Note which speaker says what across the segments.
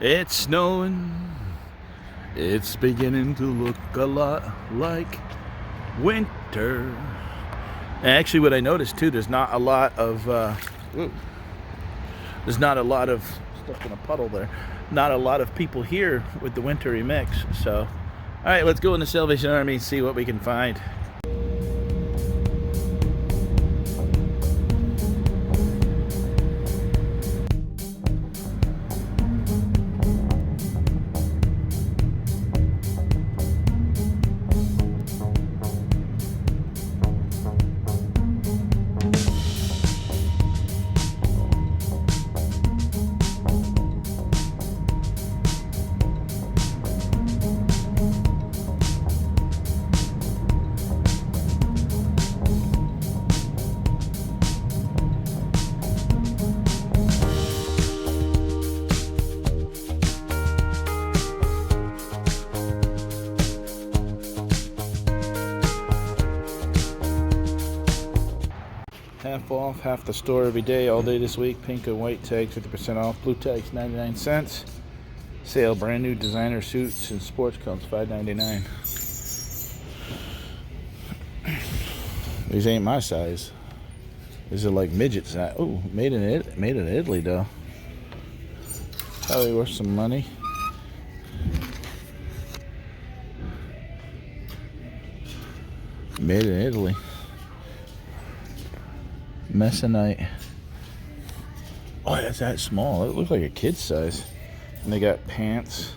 Speaker 1: It's snowing. It's beginning to look a lot like winter. And actually, what I noticed too, there's not a lot of stuck in a puddle there. Not a lot of people here with the wintry mix. So, all right, let's go in the Salvation Army and see what we can find. Half off, half the store every day, all day this week. Pink and white tags 50% off. Blue tags 99 cents. Sale brand new designer suits and sports coats $5.99. These ain't my size. These are like midget size. Oh, made in Italy though. Probably worth some money. Made in Italy. Messonite. Oh, that's that small. It looks like a kid's size. And they got pants.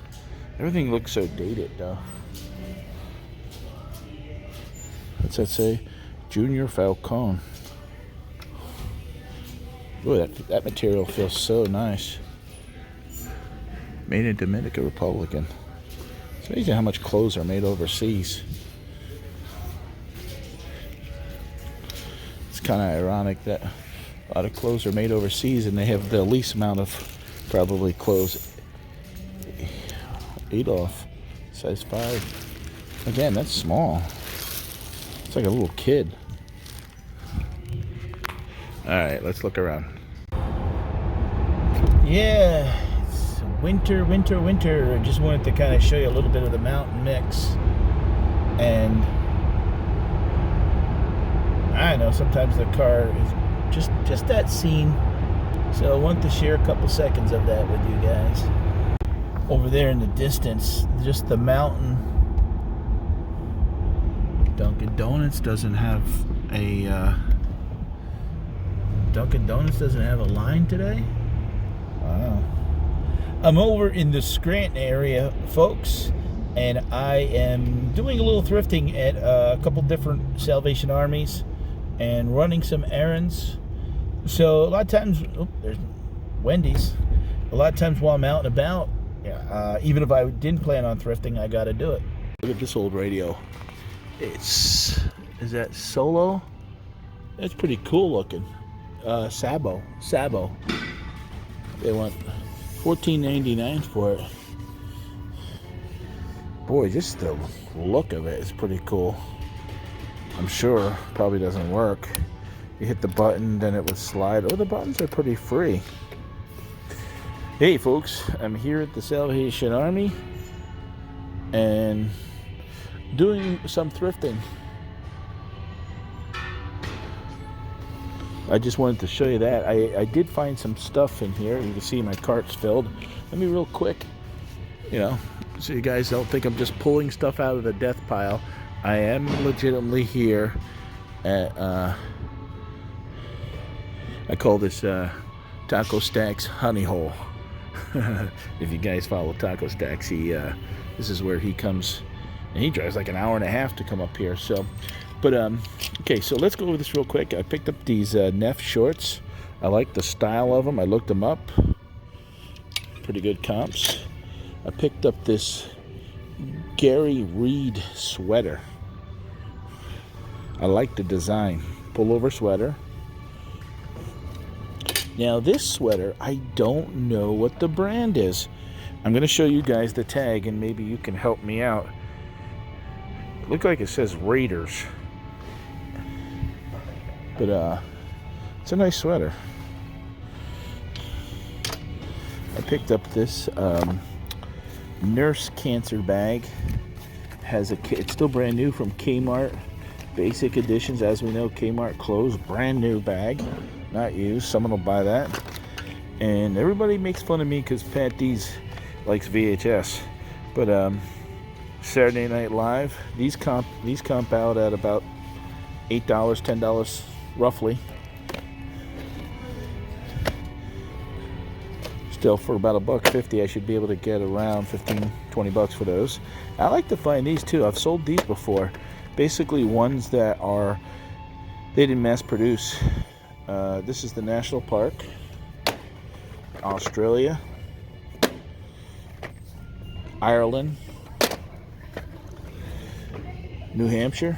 Speaker 1: Everything looks so dated though. What's that say? Junior Falcone. Oh, that material feels so nice. Made in Dominican Republic. It's amazing how much clothes are made overseas. Kind of ironic that a lot of clothes are made overseas and they have the least amount of probably clothes. Adolf, size 5. Again, that's small. It's like a little kid. Alright, let's look around. Yeah, it's winter. I just wanted to kind of show you a little bit of the mountain mix. And I know sometimes the car is just that scene, so I want to share a couple seconds of that with you guys. Over there in the distance, just the mountain. Dunkin' Donuts doesn't have a line today. Wow. I'm over in the Scranton area, folks, and I am doing a little thrifting at a couple different Salvation Armies and running some errands. So a lot of times, there's Wendy's. A lot of times while I'm out and about, even if I didn't plan on thrifting, I got to do it. Look at this old radio. Is that Solo? That's pretty cool looking. Sabo. They want $14.99 for it. Boy, just the look of it is pretty cool. I'm sure probably doesn't work. You hit the button, then it would slide. Oh, the buttons are pretty free. Hey folks, I'm here at the Salvation Army and doing some thrifting. I just wanted to show you that. I did find some stuff in here. You can see my cart's filled. Let me real quick, so you guys don't think I'm just pulling stuff out of the death pile. I am legitimately here at, I call this Taco Stacks Honey Hole. If you guys follow Taco Stacks, this is where he comes, and he drives like an hour and a half to come up here. So, but okay, so let's go over this real quick. I picked up these Neff shorts. I like the style of them. I looked them up. Pretty good comps. I picked up this Gary Reed sweater. I like the design. Pullover sweater. Now this sweater, I don't know what the brand is. I'm going to show you guys the tag and maybe you can help me out. It looks like it says Raiders. But it's a nice sweater. I picked up this nurse cancer bag. It's still brand new from Kmart. Basic editions, as we know, Kmart closed. Brand new bag, not used. Someone will buy that. And everybody makes fun of me because Patdees likes VHS. But Saturday Night Live, these comp out at about $8, $10 roughly. Still, for about $1.50, I should be able to get around 15, 20 bucks for those. I like to find these too. I've sold these before. Basically ones that they didn't mass produce. This is the National Park, Australia, Ireland, New Hampshire,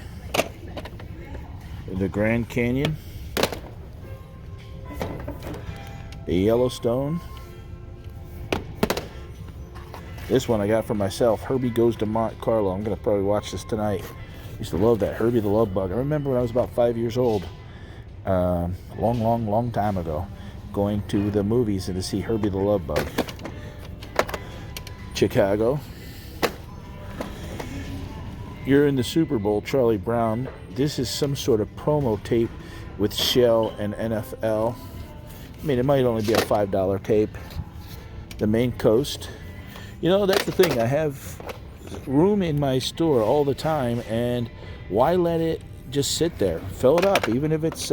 Speaker 1: the Grand Canyon, the Yellowstone. This one I got for myself. Herbie Goes to Monte Carlo. I'm going to probably watch this tonight. Used to love that. Herbie the Love Bug. I remember when I was about 5 years old, long time ago, going to the movies and to see Herbie the Love Bug. Chicago. You're in the Super Bowl, Charlie Brown. This is some sort of promo tape with Shell and NFL. I mean, it might only be a $5 tape. The Maine Coast. You know, that's the thing. I have room in my store all the time, and why let it just sit there? Fill it up, even if it's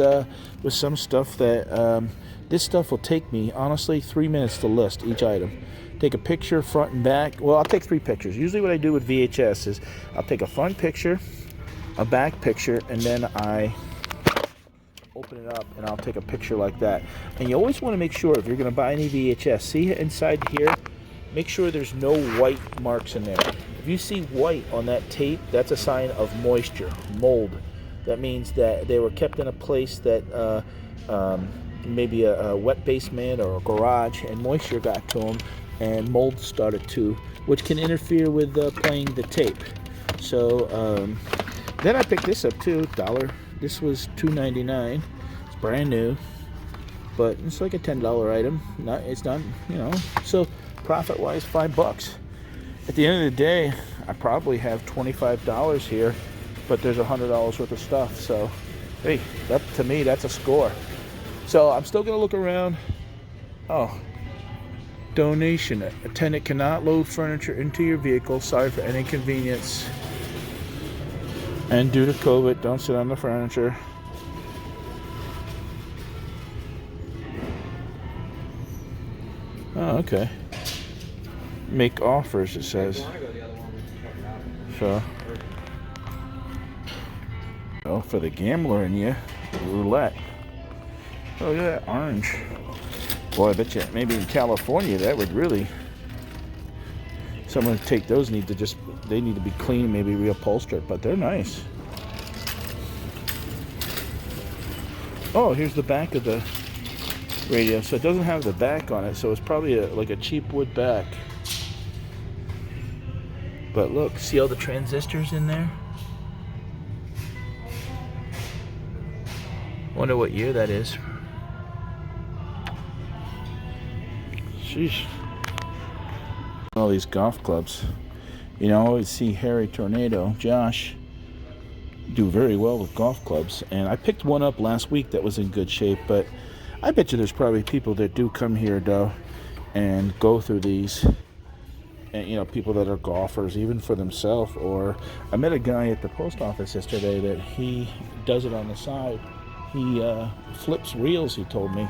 Speaker 1: with some stuff that this stuff will take me, honestly, 3 minutes to list each item. Take a picture, front and back. Well, I'll take 3 pictures. Usually what I do with VHS is I'll take a front picture, a back picture, and then I open it up and I'll take a picture like that. And you always want to make sure, if you're going to buy any VHS, see inside here, make sure there's no white marks in there. If you see white on that tape, that's a sign of moisture, mold. That means that they were kept in a place that maybe a wet basement or a garage, and moisture got to them and mold started to, which can interfere with playing the tape. So then I picked this up too, $1. This was $2.99. It's brand new, but it's like a $10 item. It's not, you know, so profit-wise, $5. At the end of the day, I probably have $25 here, but there's $100 worth of stuff. So, hey, that to me, that's a score. So I'm still gonna look around. Oh, donation. A tenant cannot load furniture into your vehicle. Sorry for any inconvenience. And due to COVID, don't sit on the furniture. Oh, okay. Make offers, it says. So, well, for the gambler in you, roulette. Oh, look at that orange. Boy, I bet you maybe in California that would really. Someone to take those they need to be clean, maybe reupholstered, but they're nice. Oh, here's the back of the radio. So it doesn't have the back on it, so it's probably like a cheap wood back. But look, see all the transistors in there? Wonder what year that is. Sheesh. All these golf clubs. You know, I always see Harry Tornado, Josh, do very well with golf clubs. And I picked one up last week that was in good shape, but I bet you there's probably people that do come here, though, and go through these. And, you know, people that are golfers, even for themselves. Or I met a guy at the post office yesterday that he does it on the side. He flips reels, he told me.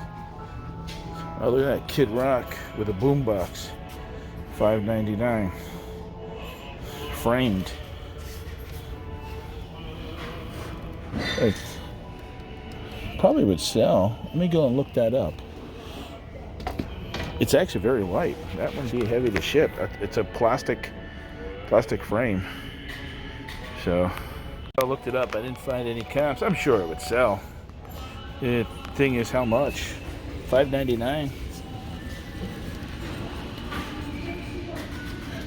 Speaker 1: Oh, look at that Kid Rock with a boombox. $5.99. Framed. It probably would sell. Let me go and look that up. It's actually very light. That wouldn't be heavy to ship. It's a plastic frame. So I looked it up. I didn't find any comps. I'm sure it would sell. The thing is, how much? $5.99.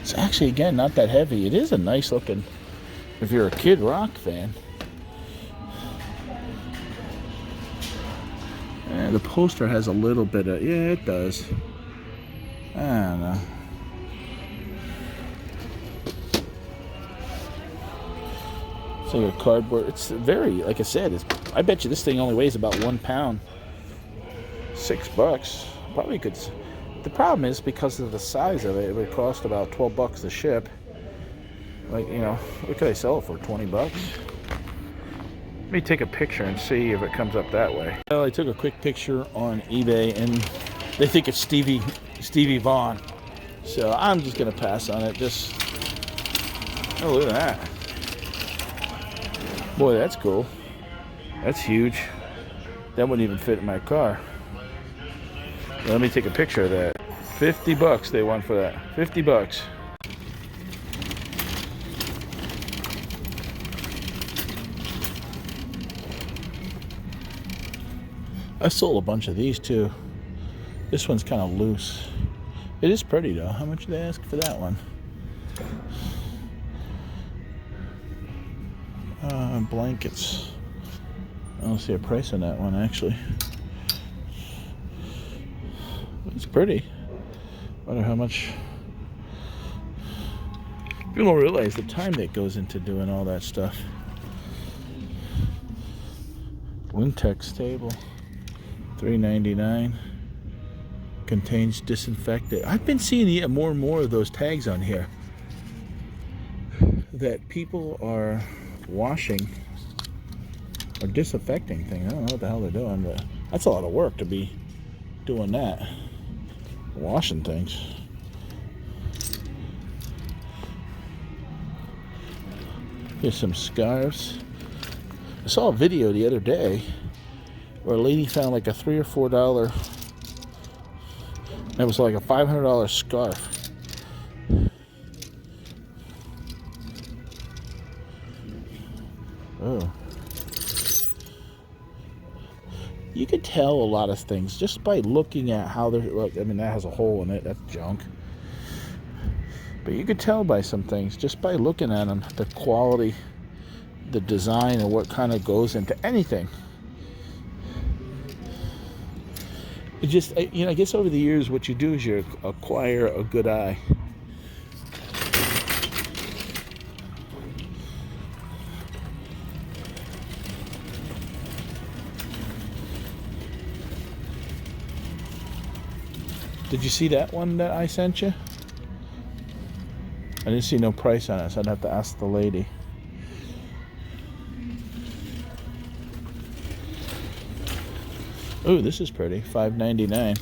Speaker 1: It's actually, again, not that heavy. It is a nice looking, if you're a Kid Rock fan. And the poster has a little bit of, yeah, it does. I don't know. It's like a cardboard. It's very, like I said, I bet you this thing only weighs about 1 pound. $6. Probably could. The problem is because of the size of it, it would cost about $12 to ship. Like, you know, what could I sell it for? $20? Let me take a picture and see if it comes up that way. Well, I took a quick picture on eBay and they think it's Stevie Vaughn. So I'm just gonna pass on it. Just, oh, look at that. Boy, that's cool. That's huge. That wouldn't even fit in my car. Let me take a picture of that. $50 they want for that. $50. I sold a bunch of these too. This one's kind of loose. It is pretty though. How much did they ask for that one? Blankets. I don't see a price on that one actually. It's pretty. Wonder how much. People don't realize the time that goes into doing all that stuff. Wintex table, $3.99. Contains disinfectant. I've been seeing more and more of those tags on here that people are washing or disinfecting things. I don't know what the hell they're doing, but that's a lot of work to be doing that. Washing things. Here's some scarves. I saw a video the other day where a lady found like a $3 or $4. It was like a $500 scarf. Oh. You could tell a lot of things just by looking at how they're. Look, I mean, that has a hole in it. That's junk. But you could tell by some things just by looking at them, the quality, the design, and what kind of goes into anything. It just, you know, I guess over the years, what you do is you acquire a good eye. Did you see that one that I sent you? I didn't see no price on it, so I'd have to ask the lady. Ooh, this is pretty. $5.99.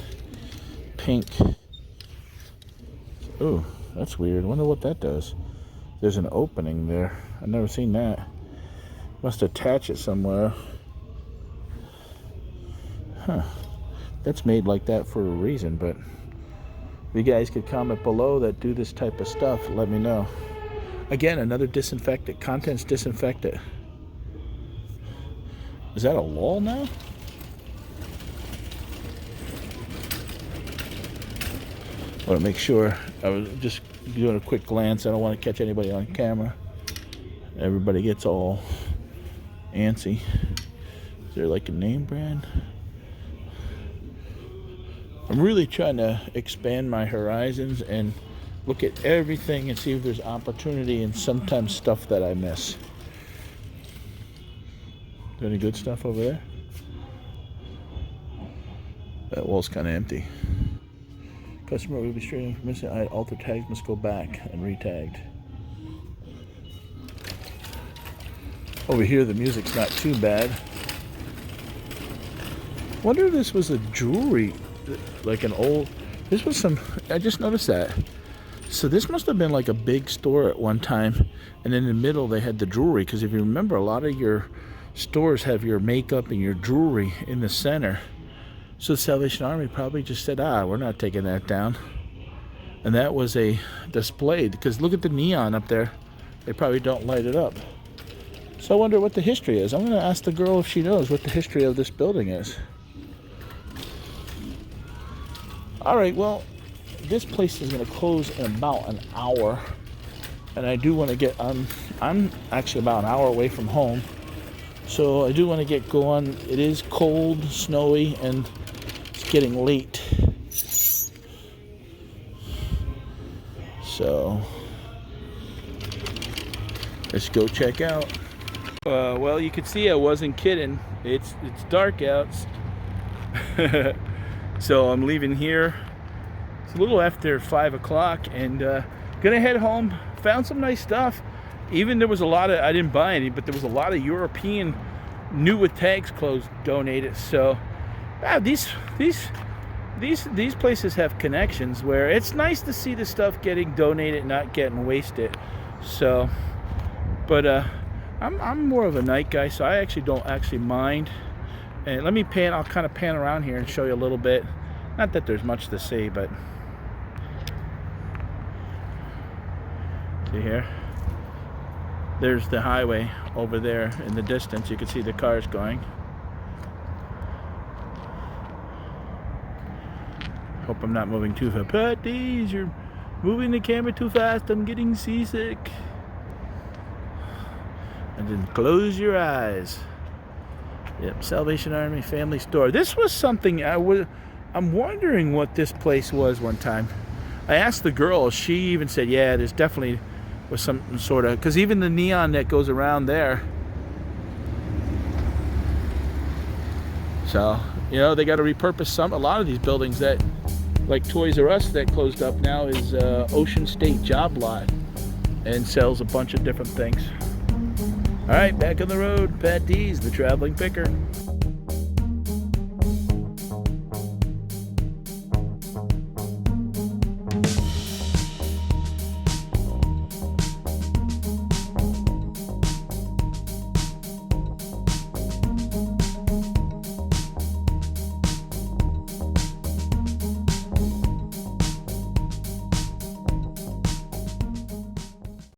Speaker 1: Pink. Ooh, that's weird. Wonder what that does. There's an opening there. I've never seen that. Must attach it somewhere. Huh. That's made like that for a reason, but if you guys could comment below that do this type of stuff, let me know. Again, another disinfectant. Contents disinfectant. Is that a lull now? I want to make sure. I was just doing a quick glance. I don't want to catch anybody on camera. Everybody gets all antsy. Is there like a name brand? I'm really trying to expand my horizons and look at everything and see if there's opportunity and sometimes stuff that I miss. Any good stuff over there? That wall's kind of empty. Customer will be straight for missing. Alter tags must go back and re-tagged. Over here, the music's not too bad. Wonder if this was a jewelry, like an old. This was some. I just noticed that. So this must have been like a big store at one time, and in the middle they had the jewelry. Because if you remember, a lot of your stores have your makeup and your jewelry in the center. So the Salvation Army probably just said, we're not taking that down. And that was a display, because look at the neon up there. They probably don't light it up. So I wonder what the history is. I'm going to ask the girl if she knows what the history of this building is. All right, well, this place is going to close in about an hour. And I do want to get, I'm actually about an hour away from home. So I do want to get going. It is cold, snowy, and getting late. So let's go check out. Well, you can see I wasn't kidding. It's dark out. So I'm leaving here. It's a little after 5 o'clock, and gonna head home. Found some nice stuff. Even there was a lot of, I didn't buy any, but there was a lot of European new with tags clothes donated. So these places have connections where it's nice to see the stuff getting donated, not getting wasted. So, but I'm more of a night guy, so I actually don't mind. And let me pan. I'll kind of pan around here and show you a little bit. Not that there's much to see, but see here. There's the highway over there in the distance. You can see the cars going. Hope I'm not moving too fast. Patdees, you're moving the camera too fast. I'm getting seasick. And then close your eyes. Yep, Salvation Army Family Store. This was something I'm wondering what this place was one time. I asked the girl. She even said, yeah, there's definitely was some sort of, because even the neon that goes around there. So, you know, they got to repurpose a lot of these buildings. That, like Toys R Us that closed up now, is Ocean State Job Lot and sells a bunch of different things. All right, back on the road. Patdees, the traveling picker.